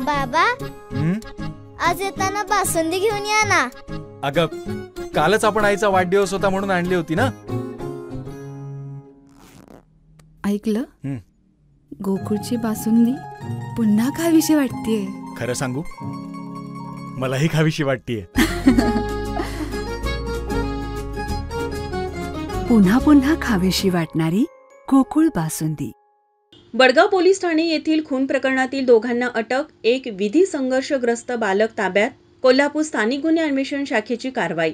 बाबा, हं? आज येताना बासुंदी घेऊन या ना. अगं, कालच आपण आईचा वाढदिवस होता म्हणून आणली होती ना. ऐकलं? हं. गोकुळची बासुंदी पुन्हा खावीशी वाटतेय. खरं सांगू, मलाही खावीशी वाटतेय. पुन्हा पुन्हा खावीशी वाटणारी गोकुळ बासुंदी. बडगाव पोलीस ठाणे येथील खून प्रकरणातील दोघांना अटक, एक विधी संघर्षग्रस्त बालक ताब्यात. कोल्हापूर स्थानिक गुन्हे अन्वेषण शाखेची कारवाई.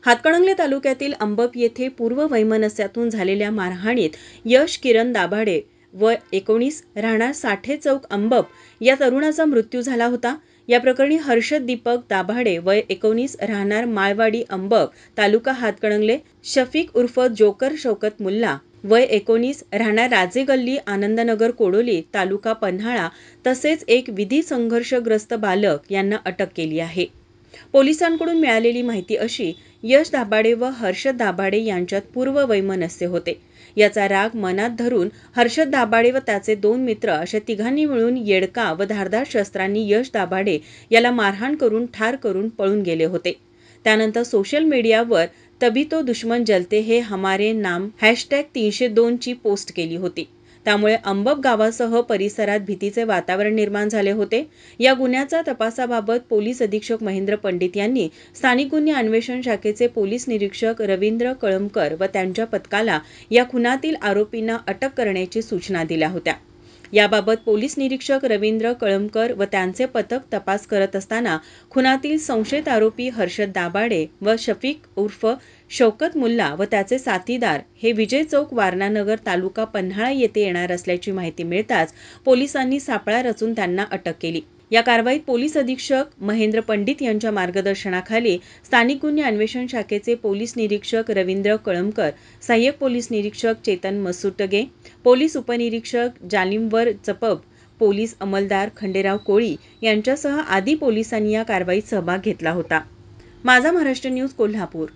हातकणंगले तालुक्यातील अंबप येथे पूर्व वैमनस्यातून झालेल्या मारहाणीत यश किरण दाभाडे वय 19 राहणार साठे चौक अंबप या तरुणाचा मृत्यू झाला होता. या प्रकरणी हर्षद दीपक दाभाडे वय 19 राहणार माळवाडी अंबप तालुका हातकणंगले, शफीक उर्फ जोकर शौकत मुल्ला वय 19 राहणार राजे गल्ली आनंदनगर कोडोली तालुका पन्हाळा तसेच एक विधी संघर्षग्रस्त बालक यांना अटक केली आहे. पोलिसांकडून मिळालेली माहिती अशी, यश दाभाडे व हर्षद दाभाडे यांच्यात पूर्व वैमनस्य होते. याचा राग मनात धरून हर्षद दाभाडे व त्याचे 2 मित्र अशा तिघांनी मिळून येडका व धारदार शस्त्रांनी यश दाभाडे याला मारहाण करून ठार करून पळून गेले होते. त्यानंतर सोशल मीडियावर तभी तो दुश्मन जलते है हमारे नाम #302 ची पोस्ट केली होती. त्यामुळे अंबप गावासह परिसरात भीतीचे वातावरण निर्माण झाले होते. या गुन्ह्याच्या तपासाबाबत पोलीस अधीक्षक महेंद्र पंडित यांनी स्थानिक गुन्हे अन्वेषण शाखेचे पोलीस निरीक्षक रवींद्र कळमकर व त्यांच्या पथकाला या खुनातील आरोपींना अटक करण्याची सूचना दिल्या होत्या. याबाबत पोलीस निरीक्षक रवींद्र कळमकर व त्यांचे पथक तपास करत असताना खुनातील संशयित आरोपी हर्षद दाभाडे व शफीक उर्फ शौकत मुल्ला व त्याचे साथीदार हे विजय चौक वारणानगर तालुका पन्हाळा येथे येणार असल्याची माहिती मिळताच पोलिसांनी सापळा रचून त्यांना अटक केली. या कारवाईत पोलीस अधीक्षक महेंद्र पंडित यांच्या मार्गदर्शनाखाली स्थानिक गुन्हे अन्वेषण शाखेचे पोलीस निरीक्षक रवींद्र कळमकर, सहाय्यक पोलीस निरीक्षक चेतन मसुटगे, पोलीस उपनिरीक्षक जालिमवर चपब, पोलीस अंमलदार खंडेराव कोळी यांच्यासह आदी पोलिसांनी या कारवाईत सहभाग घेतला होता. माझा महाराष्ट्र न्यूज कोल्हापूर.